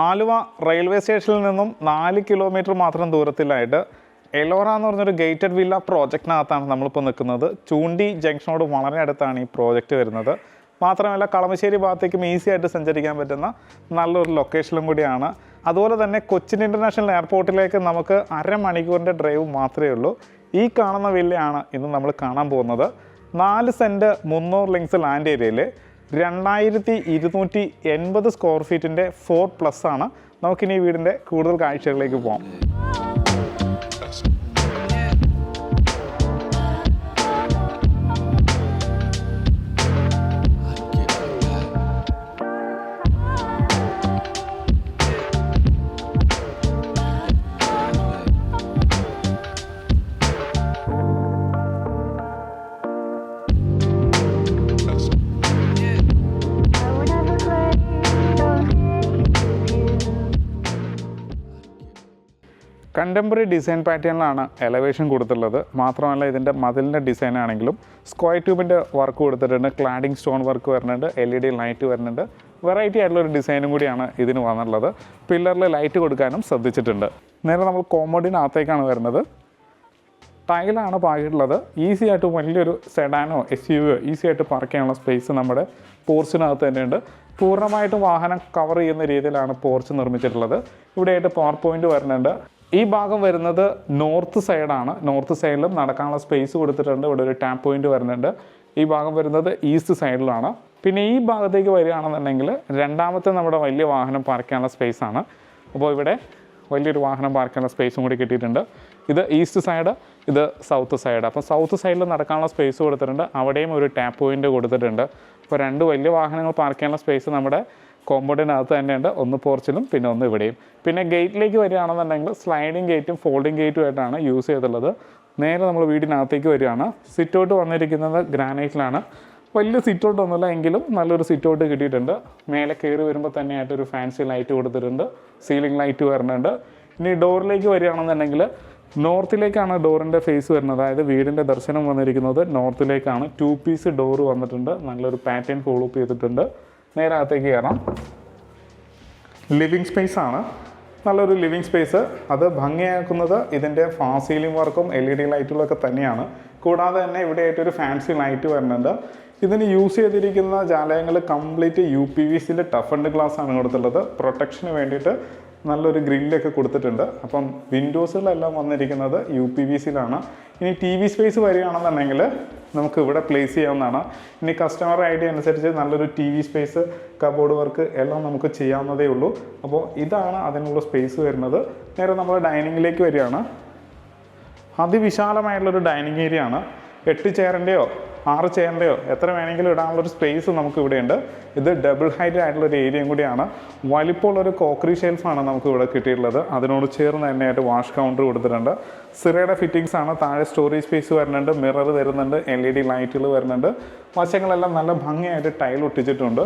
Aluva railway സ്റ്റേഷനിൽ നിന്നും 4 kilometre മാത്രം ദൂരത്തിലായിട്ട് എലോറ എന്ന് പറഞ്ഞൊരു ഗേറ്റഡ് വില്ല പ്രോജക്റ്റിനകത്താണ് നമ്മളിപ്പോൾ നിൽക്കുന്നത്. ചൂണ്ടി ജംഗ്ഷനോട് വളരെ അടുത്താണ് ഈ പ്രോജക്റ്റ് വരുന്നത്. മാത്രമല്ല കളമശ്ശേരി ഭാഗത്തേക്കും ഈസി ആയിട്ട് സഞ്ചരിക്കാൻ പറ്റുന്ന നല്ലൊരു ലൊക്കേഷനും കൂടിയാണ്. അതുപോലെ തന്നെ കൊച്ചിൻ ഇൻ്റർനാഷണൽ എയർപോർട്ടിലേക്ക് നമുക്ക് അരമണിക്കൂറിൻ്റെ ഡ്രൈവ് മാത്രമേ ഉള്ളൂ. ഈ കാണുന്ന വില്ലയാണ് ഇന്ന് നമ്മൾ കാണാൻ പോകുന്നത്. 4 സെൻറ്റ് 300 ലിങ്സ് ലാൻഡ് ഏരിയയിൽ 2280 സ്ക്വയർ ഫീറ്റിൻ്റെ 4+ ആണ്. നമുക്കിനി ഈ വീടിൻ്റെ കൂടുതൽ കാഴ്ചകളിലേക്ക് പോകാം. കണ്ടംപററി ഡിസൈൻ പാറ്റേണിലാണ് എലവേഷൻ കൊടുത്തിട്ടുള്ളത്. മാത്രമല്ല ഇതിൻ്റെ മതിലിൻ്റെ ഡിസൈൻ ആണെങ്കിലും സ്ക്വയർ ട്യൂബിൻ്റെ വർക്ക് കൊടുത്തിട്ടുണ്ട്, ക്ലാഡിങ് സ്റ്റോൺ വർക്ക് വരുന്നുണ്ട്, LED ലൈറ്റ് വരുന്നുണ്ട്. വെറൈറ്റി ആയിട്ടുള്ളൊരു ഡിസൈനും കൂടിയാണ് ഇതിന് വന്നിട്ടുള്ളത്. പില്ലറിൽ ലൈറ്റ് കൊടുക്കാനും ശ്രദ്ധിച്ചിട്ടുണ്ട്. നേരെ നമ്മൾ കോമഡിനകത്തേക്കാണ് വരുന്നത്. ടൈലാണ് പാകിയിട്ടുള്ളത്. ഈസി ആയിട്ട് വലിയൊരു സെഡാനോ SUV ഈസി ആയിട്ട് പാർക്ക് ചെയ്യാനുള്ള സ്പേസ് നമ്മുടെ പോർച്ചിനകത്ത് തന്നെയുണ്ട്. പൂർണ്ണമായിട്ടും വാഹനം കവർ ചെയ്യുന്ന രീതിയിലാണ് പോർച്ച് നിർമ്മിച്ചിട്ടുള്ളത്. ഇവിടെയായിട്ട് പവർ പോയിൻ്റ് വരുന്നുണ്ട്. ഈ ഭാഗം വരുന്നത് നോർത്ത് സൈഡാണ്. നോർത്ത് സൈഡിലും നടക്കാനുള്ള സ്പേസ് കൊടുത്തിട്ടുണ്ട്. ഇവിടെ ഒരു ടാപ്പ് പോയിന്റ് വരുന്നുണ്ട്. ഈ ഭാഗം വരുന്നത് ഈസ്റ്റ് സൈഡിലാണ്. പിന്നെ ഈ ഭാഗത്തേക്ക് വരികയാണെന്നുണ്ടെങ്കിൽ രണ്ടാമത്തെ നമ്മുടെ വലിയ വാഹനം പാർക്ക് ചെയ്യാനുള്ള സ്പേസാണ്. അപ്പോൾ ഇവിടെ വലിയൊരു വാഹനം പാർക്ക് ചെയ്യാനുള്ള സ്പേസും കൂടി കിട്ടിയിട്ടുണ്ട്. ഇത് ഈസ്റ്റ് സൈഡ്, ഇത് സൗത്ത് സൈഡ്. അപ്പോൾ സൗത്ത് സൈഡിൽ നടക്കാനുള്ള സ്പേസ് കൊടുത്തിട്ടുണ്ട്. അവിടെയും ഒരു ടാപ്പ് പോയിന്റ് കൊടുത്തിട്ടുണ്ട്. അപ്പോൾ 2 വലിയ വാഹനങ്ങൾ പാർക്ക് ചെയ്യാനുള്ള സ്പേസ് നമ്മുടെ കോമ്പൗണ്ടിനകത്ത് തന്നെയുണ്ട്. ഒന്ന് പോർച്ചിലും പിന്നെ ഒന്ന് ഇവിടെയും. പിന്നെ ഗേറ്റിലേക്ക് വരികയാണെന്നുണ്ടെങ്കിൽ സ്ലൈഡിങ് ഗേറ്റും ഫോൾഡിങ് ഗേറ്റും ആയിട്ടാണ് യൂസ് ചെയ്തിട്ടുള്ളത്. നേരെ നമ്മൾ വീടിനകത്തേക്ക് വരികയാണ്. സിറ്റ് ഔട്ട് വന്നിരിക്കുന്നത് ഗ്രാനൈറ്റിലാണ്. വലിയ സിറ്റ് ഔട്ട് ഒന്നുമില്ല, എങ്കിലും നല്ലൊരു സിറ്റ് ഔട്ട് കിട്ടിയിട്ടുണ്ട്. മേലെ കയറി വരുമ്പോൾ തന്നെയായിട്ടൊരു ഫാൻസി ലൈറ്റ് കൊടുത്തിട്ടുണ്ട്. സീലിംഗ് ലൈറ്റ് വരുന്നുണ്ട്. ഇനി ഡോറിലേക്ക് വരികയാണെന്നുണ്ടെങ്കിൽ നോർത്തിലേക്കാണ് ഡോറിൻ്റെ ഫേസ് വരുന്നത്. അതായത് വീടിൻ്റെ ദർശനം വന്നിരിക്കുന്നത് നോർത്തിലേക്കാണ്. 2 പീസ് ഡോറ് വന്നിട്ടുണ്ട്. നല്ലൊരു പാറ്റേൺ ഫോളോ അപ്പ് ചെയ്തിട്ടുണ്ട്. നേരെ അകത്തേക്ക് കയറാം. ലിവിങ് സ്പേസ് ആണ്. നല്ലൊരു ലിവിങ് സ്പേസ്. അത് ഭംഗിയാക്കുന്നത് ഇതിൻ്റെ ഫാസ്റ്റ് സീലിംഗ് വർക്കും LED ലൈറ്റുകളൊക്കെ തന്നെയാണ്. കൂടാതെ തന്നെ ഇവിടെയായിട്ടൊരു ഫാൻസി ലൈറ്റ് വരുന്നുണ്ട്. ഇതിന് യൂസ് ചെയ്തിരിക്കുന്ന ജാലകങ്ങൾ കംപ്ലീറ്റ് UPVCയിലെ ടഫൻഡ് ഗ്ലാസ് ആണ് കൊടുത്തിട്ടുള്ളത്. പ്രൊട്ടക്ഷന് വേണ്ടിയിട്ട് നല്ലൊരു ഗ്രില്ലൊക്കെ കൊടുത്തിട്ടുണ്ട്. അപ്പം വിൻഡോസുകളെല്ലാം വന്നിരിക്കുന്നത് UPVCയിലാണ്. ഇനി TV സ്പേസ് വരികയാണെന്നുണ്ടെങ്കിൽ നമുക്ക് ഇവിടെ പ്ലേസ് ചെയ്യാവുന്നതാണ്. ഇനി കസ്റ്റമർ ഐഡിയ അനുസരിച്ച് നല്ലൊരു TV സ്പേസ്, കബോർഡ് വർക്ക് എല്ലാം നമുക്ക് ചെയ്യാവുന്നതേ ഉള്ളൂ. അപ്പോൾ ഇതാണ് അതിനുള്ള സ്പേസ് വരുന്നത്. നേരെ നമ്മൾ ഡൈനിങ്ങിലേക്ക് വരികയാണ്. അതിവിശാലമായിട്ടുള്ളൊരു ഡൈനിങ് ഏരിയ ആണ്. 8 ചെയറിൻ്റെയോ 6 ചെയറിൻ്റെയോ എത്ര വേണമെങ്കിലും ഇടാനുള്ളൊരു സ്പേസ് നമുക്ക് ഇവിടെയുണ്ട്. ഇത് ഡബിൾ ഹൈറ്റ് ആയിട്ടുള്ളൊരു ഏരിയയും കൂടിയാണ്. വലിപ്പമുള്ളൊരു കോക്കറി ഷെൽഫാണ് നമുക്ക് ഇവിടെ കിട്ടിയിട്ടുള്ളത്. അതിനോട് ചേർന്ന് തന്നെയായിട്ട് വാഷ് കൗണ്ടർ കൊടുത്തിട്ടുണ്ട്. സിറയുടെ ഫിറ്റിങ്സ് ആണ്. താഴെ സ്റ്റോറേജ് സ്പേസ് വരുന്നുണ്ട്, മിറർ വരുന്നുണ്ട്, LED ലൈറ്റുകൾ വരുന്നുണ്ട്. വശങ്ങളെല്ലാം നല്ല ഭംഗിയായിട്ട് ടൈൽ ഒട്ടിച്ചിട്ടുണ്ട്.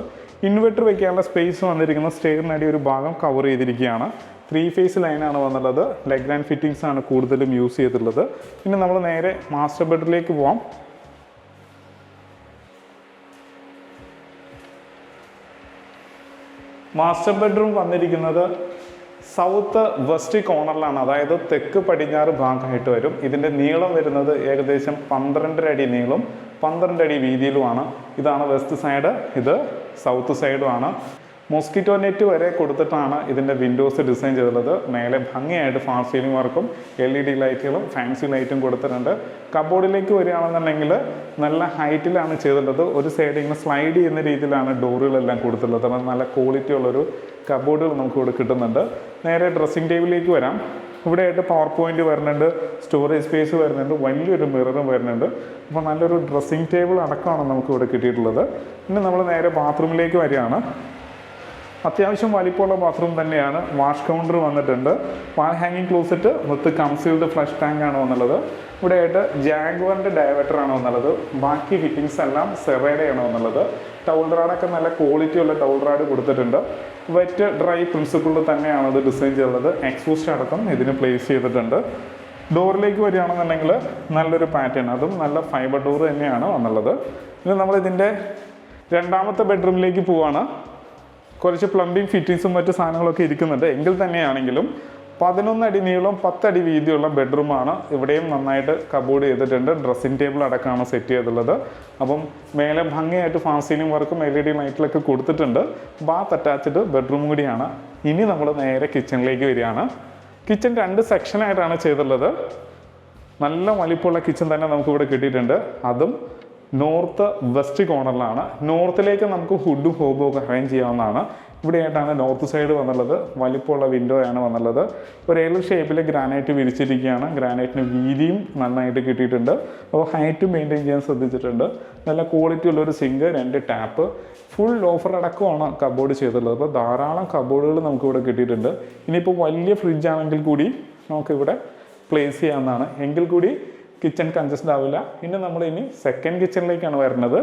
ഇൻവെർട്ടർ വയ്ക്കാനുള്ള സ്പേസ് വന്നിരിക്കുന്ന സ്റ്റെയറിനടി ഒരു ഭാഗം കവർ ചെയ്തിരിക്കുകയാണ്. 3 ഫേസ് ലൈനാണ് വന്നുള്ളത്. ലെഗ് ആൻഡ് ഫിറ്റിങ്സ് ആണ് കൂടുതലും യൂസ് ചെയ്തിട്ടുള്ളത്. പിന്നെ നമ്മൾ നേരെ മാസ്റ്റർ ബെഡ്റൂമിലേക്ക് പോവാം. മാസ്റ്റർ ബെഡ്റൂം വന്നിരിക്കുന്നത് സൗത്ത് വെസ്റ്റ് കോർണറിലാണ്. അതായത് തെക്ക് പടിഞ്ഞാറ് ഭാഗമായിട്ട് വരും. ഇതിൻ്റെ നീളം വരുന്നത് ഏകദേശം 12.5 അടി നീളം, 12 അടി വീതിയിലുമാണ്. ഇതാണ് വെസ്റ്റ് സൈഡ്, ഇത് സൗത്ത് സൈഡുമാണ്. മോസ്കിറ്റോ നെറ്റ് വരെ കൊടുത്തിട്ടാണ് ഇതിൻ്റെ വിൻഡോസ് ഡിസൈൻ ചെയ്തിട്ടുള്ളത്. മേലെ ഭംഗിയായിട്ട് ഫാസ്റ്റ് സീലിംഗ് വർക്കും LED ലൈറ്റുകളും ഫാൻസി ലൈറ്റും കൊടുത്തിട്ടുണ്ട്. കബോർഡിലേക്ക് വരികയാണെന്നുണ്ടെങ്കിൽ നല്ല ഹൈറ്റിലാണ് ചെയ്തിട്ടുള്ളത്. ഒരു സൈഡ് ഇങ്ങനെ സ്ലൈഡ് ചെയ്യുന്ന രീതിയിലാണ് ഡോറുകളെല്ലാം കൊടുത്തിട്ടുള്ളത്. അപ്പം നല്ല ക്വാളിറ്റി ഉള്ളൊരു കബോർഡുകൾ നമുക്ക് ഇവിടെ കിട്ടുന്നുണ്ട്. നേരെ ഡ്രസ്സിംഗ് ടേബിളിലേക്ക് വരാം. ഇവിടെയായിട്ട് പവർ പോയിന്റ് വരുന്നുണ്ട്, സ്റ്റോറേജ് സ്പേസ് വരുന്നുണ്ട്, വലിയൊരു മിററും വരുന്നുണ്ട്. അപ്പോൾ നല്ലൊരു ഡ്രസ്സിംഗ് ടേബിൾ അടക്കമാണ് നമുക്ക് ഇവിടെ കിട്ടിയിട്ടുള്ളത്. ഇനി നമ്മൾ നേരെ ബാത്റൂമിലേക്ക് വരികയാണ്. അത്യാവശ്യം വലിപ്പമുള്ള ബാത്റൂം തന്നെയാണ്. വാഷ് കൗണ്ടർ വന്നിട്ടുണ്ട്. വാൾ ഹാങ്ങിങ് ക്ലോസറ്റ് വിത്ത് കൺസീൽഡ് ഫ്ലഷ് ടാങ്ക് ആണ് വന്നുള്ളത്. ഇവിടെയായിട്ട് ജാഗ്വറിൻ്റെ ഡയവേറ്ററാണ് വന്നുള്ളത്. ബാക്കി ഫിറ്റിങ്സ് എല്ലാം സെറേഡയാണ് വന്നുള്ളത്. ടൗൾ റാഡൊക്കെ നല്ല ക്വാളിറ്റി ഉള്ള ടൗൾ റാഡ് കൊടുത്തിട്ടുണ്ട്. വെറ്റ് ഡ്രൈ പ്രിൻസിപ്പിളിൽ തന്നെയാണ് ഇത് ഡിസൈൻ ചെയ്തുള്ളത്. എക്സ്പോസ്റ്റ് അടക്കം ഇതിന് പ്ലേസ് ചെയ്തിട്ടുണ്ട്. ഡോറിലേക്ക് വരികയാണെന്നുണ്ടെങ്കിൽ നല്ലൊരു പാറ്റേൺ, അതും നല്ല ഫൈബർ ഡോർ തന്നെയാണ് വന്നുള്ളത്. ഇനി നമ്മളിതിൻ്റെ രണ്ടാമത്തെ ബെഡ്റൂമിലേക്ക് പോവാണ്. കുറച്ച് പ്ലംബിംഗ് ഫിറ്റിങ്സും മറ്റു സാധനങ്ങളൊക്കെ ഇരിക്കുന്നുണ്ട്. എങ്കിൽ തന്നെയാണെങ്കിലും 11 അടി നീളം 10 അടി വീതിയുള്ള ബെഡ്റൂമാണ്. ഇവിടെയും നന്നായിട്ട് കബോർഡ് ചെയ്തിട്ടുണ്ട്. ഡ്രസ്സിംഗ് ടേബിൾ അടക്കമാണ് സെറ്റ് ചെയ്തിട്ടുള്ളത്. അപ്പം മേലെ ഭംഗിയായിട്ട് ഫാൾ സീലിംഗ് വർക്കും LED ലൈറ്റിലൊക്കെ കൊടുത്തിട്ടുണ്ട്. ബാത്ത് അറ്റാച്ച്ഡ് ബെഡ്റൂം കൂടിയാണ്. ഇനി നമ്മൾ നേരെ കിച്ചണിലേക്ക് വരികയാണ്. കിച്ചൺ 2 സെക്ഷനായിട്ടാണ് ചെയ്തിട്ടുള്ളത്. നല്ല വലിപ്പമുള്ള കിച്ചൺ തന്നെ നമുക്കിവിടെ കിട്ടിയിട്ടുണ്ട്. അതും നോർത്ത് വെസ്റ്റ് കോർണറിലാണ്. നോർത്തിലേക്ക് നമുക്ക് ഹുഡും ഹോബും ഒക്കെ അറേഞ്ച് ചെയ്യാവുന്നതാണ്. ഇവിടെയായിട്ടാണ് നോർത്ത് സൈഡ് വന്നുള്ളത്. വലിപ്പമുള്ള വിൻഡോ ആണ് വന്നുള്ളത്. ഒരു എൽ ഷേപ്പിൽ ഗ്രാനൈറ്റ് വിരിച്ചിരിക്കുകയാണ്. ഗ്രാനൈറ്റിന് വീതിയും നന്നായിട്ട് കിട്ടിയിട്ടുണ്ട്. അപ്പോൾ ഹൈറ്റ് മെയിൻറ്റെയിൻ ചെയ്യാൻ ശ്രദ്ധിച്ചിട്ടുണ്ട്. നല്ല ക്വാളിറ്റി ഉള്ളൊരു സിങ്ക്, 2 ടാപ്പ്, ഫുൾ ലോഫർ അടക്കമാണ് കബോർഡ് ചെയ്തിട്ടുള്ളത്. അപ്പോൾ ധാരാളം കബോർഡുകൾ നമുക്കിവിടെ കിട്ടിയിട്ടുണ്ട്. ഇനിയിപ്പോൾ വലിയ ഫ്രിഡ്ജ് ആണെങ്കിൽ കൂടി നമുക്കിവിടെ പ്ലേസ് ചെയ്യാവുന്നതാണ്. എങ്കിൽ കൂടി കിച്ചൺ കൺജസ്റ്റഡ് ആവില്ല. ഇനി സെക്കൻഡ് കിച്ചണിലേക്കാണ് വരുന്നത്.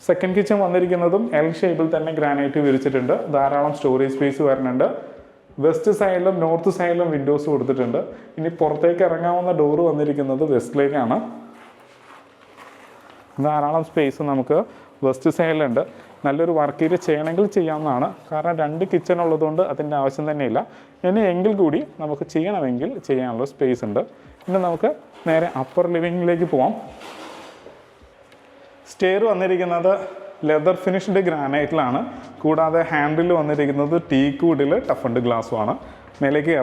സെക്കൻഡ് കിച്ചൺ വന്നിരിക്കുന്നതും എൽ ഷേപ്പിൽ തന്നെ ഗ്രാനൈറ്റ് വിരിച്ചിട്ടുണ്ട്. ധാരാളം സ്റ്റോറേജ് സ്പേസ് വരുന്നുണ്ട്. വെസ്റ്റ് സൈഡിലും നോർത്ത് സൈഡിലും വിൻഡോസ് കൊടുത്തിട്ടുണ്ട്. ഇനി പുറത്തേക്ക് ഇറങ്ങാവുന്ന ഡോറ് വന്നിരിക്കുന്നത് വെസ്റ്റിലേക്കാണ്. ധാരാളം സ്പേസ് നമുക്ക് വെസ്റ്റ് സൈഡിലുണ്ട്. നല്ലൊരു വർക്ക് ഏരിയ ചെയ്യണമെങ്കിൽ ചെയ്യാവുന്നതാണ്. കാരണം 2 കിച്ചൺ ഉള്ളതുകൊണ്ട് അതിൻ്റെ ആവശ്യം തന്നെയില്ല. എങ്കിൽ കൂടി നമുക്ക് ചെയ്യണമെങ്കിൽ ചെയ്യാനുള്ള സ്പേസ് ഉണ്ട്. ഇനി നമുക്ക് നേരെ അപ്പർ ലിവിങ്ങിലേക്ക് പോവാം. സ്റ്റെയർ വന്നിരിക്കുന്നത് ലെതർ ഫിനിഷ്ഡ് ഗ്രാനൈറ്റിലാണ്. കൂടാതെ ഹാൻഡിൽ വന്നിരിക്കുന്നത് ടീക്ക് വുഡിൽ ടഫൻഡ് ഗ്ലാസ്സുമാണ്. മേലേക്ക്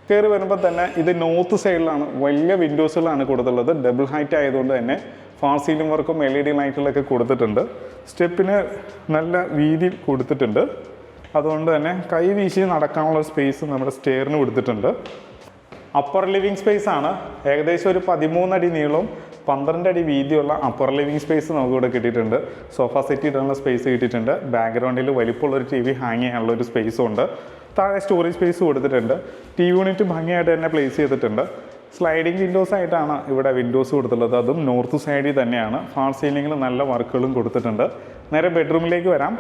കയറി വരുമ്പോൾ തന്നെ ഇത് നോർത്ത് സൈഡിലാണ്. വലിയ വിൻഡോസുകളാണ് കൊടുത്തുള്ളത്. ഡബിൾ ഹൈറ്റ് ആയതുകൊണ്ട് തന്നെ ഫാൾ സീലിംഗ് വർക്കും LED ലൈറ്റുകളൊക്കെ കൊടുത്തിട്ടുണ്ട്. സ്റ്റെപ്പിന് നല്ല വീതി കൊടുത്തിട്ടുണ്ട്. അതുകൊണ്ട് തന്നെ കൈ വീശി നടക്കാനുള്ള സ്പേസ് നമ്മുടെ സ്റ്റെയറിന് കൊടുത്തിട്ടുണ്ട്. അപ്പർ ലിവിങ് സ്പേസ് ആണ്. ഏകദേശം ഒരു 13 അടി നീളവും 12 അടി വീതിയുള്ള അപ്പർ ലിവിങ് സ്പേസ് നമുക്കിവിടെ കിട്ടിയിട്ടുണ്ട്. സോഫ സെറ്റ് ഇടാനുള്ള സ്പേസ് കിട്ടിയിട്ടുണ്ട്. ബാക്ക്ഗ്രൗണ്ടിൽ വലിപ്പമുള്ളൊരു TV ഹാങ് ചെയ്യാനുള്ള ഒരു സ്പേസും ഉണ്ട്. താഴെ സ്റ്റോറേജ് സ്പേസ് കൊടുത്തിട്ടുണ്ട്. TV യൂണിറ്റ് ഭംഗിയായിട്ട് തന്നെ പ്ലേസ് ചെയ്തിട്ടുണ്ട്. സ്ലൈഡിങ് വിൻഡോസ് ആയിട്ടാണ് ഇവിടെ വിൻഡോസ് കൊടുത്തിട്ടുള്ളത്. അതും നോർത്ത് സൈഡിൽ തന്നെയാണ്. ഫാൾ സീലിംഗിൽ നല്ല വർക്കുകളും കൊടുത്തിട്ടുണ്ട്. നേരെ ബെഡ്റൂമിലേക്ക് വരാം.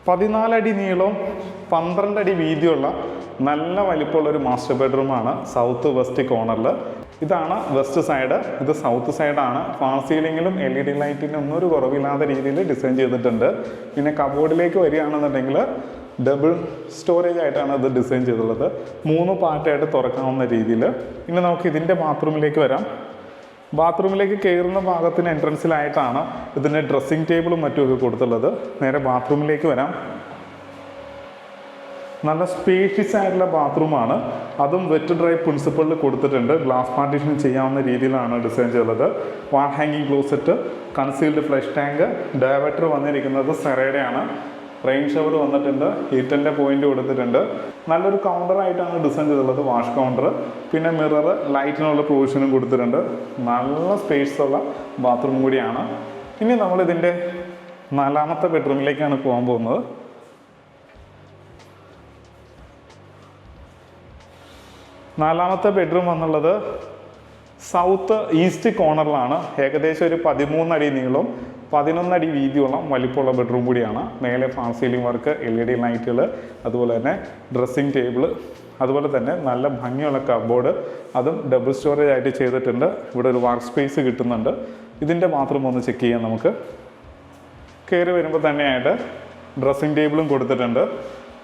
പതിനാല് അടി നീളവും 12 അടി വീതിയുള്ള നല്ല വലിപ്പമുള്ളൊരു മാസ്റ്റർ ബെഡ്റൂമാണ് സൗത്ത് വെസ്റ്റ് കോർണറിൽ. ഇതാണ് വെസ്റ്റ് സൈഡ്, ഇത് സൗത്ത് സൈഡാണ്. ഫാൾ സീലിംഗിലും LED ലൈറ്റിനും ഒന്നും ഒരു കുറവില്ലാത്ത രീതിയിൽ ഡിസൈൻ ചെയ്തിട്ടുണ്ട്. പിന്നെ കബോർഡിലേക്ക് വരികയാണെന്നുണ്ടെങ്കിൽ ഡബിൾ സ്റ്റോറേജ് ആയിട്ടാണ് ഇത് ഡിസൈൻ ചെയ്തിട്ടുള്ളത്. 3 പാർട്ടായിട്ട് തുറക്കാവുന്ന രീതിയിൽ. ഇനി നമുക്ക് ഇതിൻ്റെ ബാത്റൂമിലേക്ക് വരാം. ബാത്റൂമിലേക്ക് കയറുന്ന ഭാഗത്തിന് എൻട്രൻസിലായിട്ടാണ് ഇതിൻ്റെ ഡ്രസ്സിംഗ് ടേബിളും മറ്റുമൊക്കെ കൊടുത്തുള്ളത്. നേരെ ബാത്റൂമിലേക്ക് വരാം. നല്ല സ്പേഷ്യസ് ആയിട്ടുള്ള ബാത്റൂമാണ്. അതും വെറ്റ് ഡ്രൈ പ്രിൻസിപ്പളിൽ കൊടുത്തിട്ടുണ്ട്. ഗ്ലാസ് പാർട്ടീഷൻ ചെയ്യാവുന്ന രീതിയിലാണ് ഡിസൈൻ ചെയ്തത്. വാൾ ഹാങ്ങിങ് ക്ലോസറ്റ്, കൺസീൽഡ് ഫ്ലഷ് ടാങ്ക്, ഡയവേറ്റർ വന്നിരിക്കുന്നത് സെറയുടെയാണ്. റെയിൻ ഷവർ വന്നിട്ടുണ്ട്. ഹീറ്ററിൻ്റെ പോയിന്റ് കൊടുത്തിട്ടുണ്ട്. നല്ലൊരു കൗണ്ടറായിട്ടാണ് ഡിസൈൻ ചെയ്തിട്ടുള്ളത്, വാഷ് കൗണ്ടർ. പിന്നെ മിറർ, ലൈറ്റിനുള്ള പ്രൊവിഷനും കൊടുത്തിട്ടുണ്ട്. നല്ല സ്പേസ് ഉള്ള ബാത്റൂം കൂടിയാണ്. ഇനി നമ്മളിതിൻ്റെ 4ാമത്തെ ബെഡ്റൂമിലേക്കാണ് പോകാൻ പോകുന്നത്. 4ാമത്തെ ബെഡ്റൂം എന്നുള്ളത് സൗത്ത് ഈസ്റ്റ് കോർണറിലാണ്. ഏകദേശം ഒരു 13 അടി നീളവും 11 അടി വീതിയുള്ള വലിപ്പമുള്ള ബെഡ്റൂം കൂടിയാണ്. മേലെ ഫാൾ സീലിംഗ് വർക്ക്, LED ലൈറ്റുകൾ, അതുപോലെ തന്നെ ഡ്രസ്സിംഗ് ടേബിൾ, അതുപോലെ തന്നെ നല്ല ഭംഗിയുള്ള കബോർഡ്, അതും ഡബിൾ സ്റ്റോറേജ് ആയിട്ട് ചെയ്തിട്ടുണ്ട്. ഇവിടെ ഒരു വർക്ക് സ്പേസ് കിട്ടുന്നുണ്ട്. ഇതിൻ്റെ ബാത്റൂം ഒന്ന് ചെക്ക് ചെയ്യാം നമുക്ക്. കയറി വരുമ്പോൾ തന്നെയായിട്ട് ഡ്രസ്സിംഗ് ടേബിളും കൊടുത്തിട്ടുണ്ട്.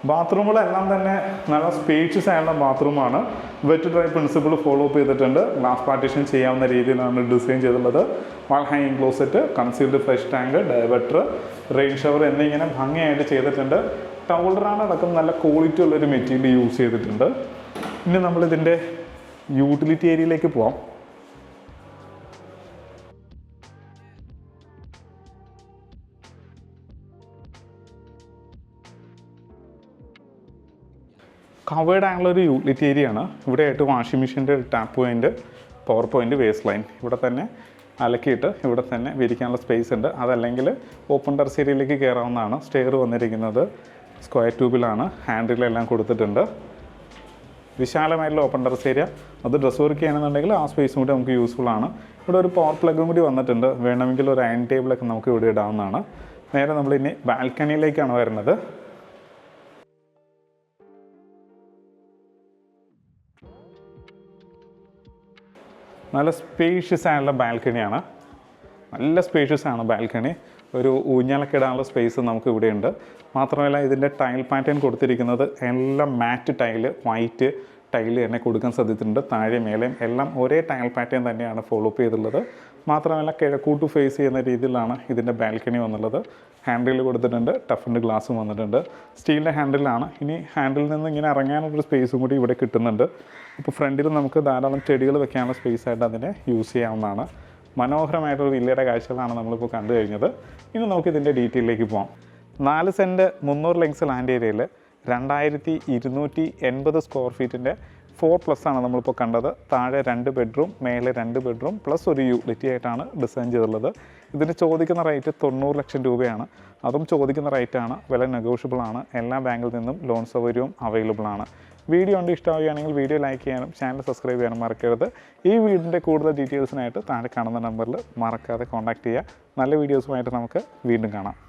ബാത്റൂമുകളെല്ലാം തന്നെ നല്ല സ്പേഷ്യസ് ആയുള്ള ബാത്റൂമാണ്. Wet dry principle follow up ചെയ്തിട്ടുണ്ട്. ഗ്ലാസ് പാർട്ടീഷൻ ചെയ്യാവുന്ന രീതിയിലാണ് ഡിസൈൻ ചെയ്തിട്ടുള്ളത്. വാൾ ഹാങ്ങിങ് closet, concealed flush tank, diverter, rain shower എന്നിങ്ങനെ ഭംഗിയായിട്ട് ചെയ്തിട്ടുണ്ട്. ടൗളറാണ് അടക്കം നല്ല ക്വാളിറ്റി ഉള്ളൊരു മെറ്റീരിയൽ യൂസ് ചെയ്തിട്ടുണ്ട്. ഇനി നമ്മളിതിൻ്റെ യൂട്ടിലിറ്റി ഏരിയയിലേക്ക് പോവാം. കവേർഡ് ആയിട്ടുള്ള ഒരു യൂട്ടിലിറ്റി ഏരിയ ആണ്. ഇവിടെ ആയിട്ട് വാഷിംഗ് മെഷീൻ്റെ tap point, power point, waste line ഇവിടെ തന്നെ അലക്കിയിട്ട് ഇവിടെ തന്നെ വിരിക്കാനുള്ള സ്പേസ് ഉണ്ട്. അതല്ലെങ്കിൽ ഓപ്പൺ ടെറസ് ഏരിയയിലേക്ക് കയറാവുന്നതാണ്. സ്റ്റെയർ വന്നിരിക്കുന്നത് സ്ക്വയർ ട്യൂബിലാണ്. ഹാൻഡിലെല്ലാം കൊടുത്തിട്ടുണ്ട്. വിശാലമായിട്ടുള്ള ഓപ്പൺ ടെറസ് ഏരിയ. അത് ഡ്രസ്സ് വർക്ക് ചെയ്യണമെന്നുണ്ടെങ്കിൽ ആ സ്പേസും കൂടി നമുക്ക് യൂസ്ഫുൾ ആണ്. ഇവിടെ ഒരു പവർ പ്ലഗും കൂടി വന്നിട്ടുണ്ട്. വേണമെങ്കിൽ ഒരു അയൺ ടേബിളൊക്കെ നമുക്ക് ഇവിടെ ഇടാവുന്നതാണ്. നേരെ നമ്മളിനി ബാൽക്കണിയിലേക്കാണ് വരുന്നത്. നല്ല സ്പേഷ്യസ് ആയിട്ടുള്ള ബാൽക്കണിയാണ്. നല്ല സ്പേഷ്യസ് ആണ് ബാൽക്കണി. ഒരു ഊഞ്ഞാലൊക്കെ ഇടാനുള്ള സ്പേസ് നമുക്ക് ഇവിടെ ഉണ്ട്. മാത്രമല്ല ഇതിൻ്റെ ടൈൽ പാറ്റേൺ കൊടുത്തിരിക്കുന്നത് എല്ലാം മാറ്റ് ടൈല്, വൈറ്റ് ടൈല് തന്നെ കൊടുക്കാൻ സാധിച്ചിട്ടുണ്ട്. താഴെ മേലെയും എല്ലാം ഒരേ ടൈൽ പാറ്റേൺ തന്നെയാണ് ഫോളോ അപ്പ് ചെയ്തിട്ടുള്ളത്. മാത്രമല്ല കിഴക്കൂട്ട് ഫേസ് ചെയ്യുന്ന രീതിയിലാണ് ഇതിൻ്റെ ബാൽക്കണി വന്നുള്ളത്. ഹാൻഡിൽ കൊടുത്തിട്ടുണ്ട്, ടഫിൻ്റെ ഗ്ലാസ്സും വന്നിട്ടുണ്ട്. സ്റ്റീലിൻ്റെ ഹാൻഡിലാണ്. ഇനി ഹാൻഡിൽ നിന്ന് ഇങ്ങനെ ഇറങ്ങാനുള്ളൊരു സ്പേസും കൂടി ഇവിടെ കിട്ടുന്നുണ്ട്. ഇപ്പോൾ ഫ്രണ്ടിൽ നമുക്ക് ധാരാളം ചെടികൾ വെക്കാനുള്ള സ്പേസ് ആയിട്ട് അതിനെ യൂസ് ചെയ്യാവുന്നതാണ്. മനോഹരമായിട്ടൊരു വില്ലയുടെ കാഴ്ചകളാണ് നമ്മളിപ്പോൾ കണ്ടു കഴിഞ്ഞത്. ഇനി നമുക്ക് ഇതിൻ്റെ ഡീറ്റെയിലേക്ക് പോകാം. 4 സെൻറ്റ് 300 ലെങ്സ് ലാൻഡ് ഏരിയയിൽ 2280 സ്ക്വയർ ഫീറ്റിൻ്റെ 4+ ആണ് നമ്മളിപ്പോൾ കണ്ടത്. താഴെ 2 ബെഡ്റൂം, മേലെ 2 ബെഡ്റൂം പ്ലസ് ഒരു യൂട്ടിലിറ്റി ആയിട്ടാണ് ഡിസൈൻ ചെയ്തിട്ടുള്ളത്. ഇതിന് ചോദിക്കുന്ന റേറ്റ് 90 ലക്ഷം രൂപയാണ്. അതും ചോദിക്കുന്ന റേറ്റാണ്, വില നെഗോഷ്യബിൾ ആണ്. എല്ലാ ബാങ്കിൽ നിന്നും ലോൺ സൗകര്യവും അവൈലബിൾ ആണ്. വീഡിയോ കണ്ട് ഇഷ്ടമാവുകയാണെങ്കിൽ വീഡിയോ ലൈക്ക് ചെയ്യാനും ചാനൽ സബ്സ്ക്രൈബ് ചെയ്യാനും മറക്കരുത്. ഈ വീടിൻ്റെ കൂടുതൽ ഡീറ്റെയിൽസിനായിട്ട് താഴെ കാണുന്ന നമ്പറിൽ മറക്കാതെ കോൺടാക്റ്റ് ചെയ്യുക. നല്ല വീഡിയോസുമായിട്ട് നമുക്ക് വീണ്ടും കാണാം.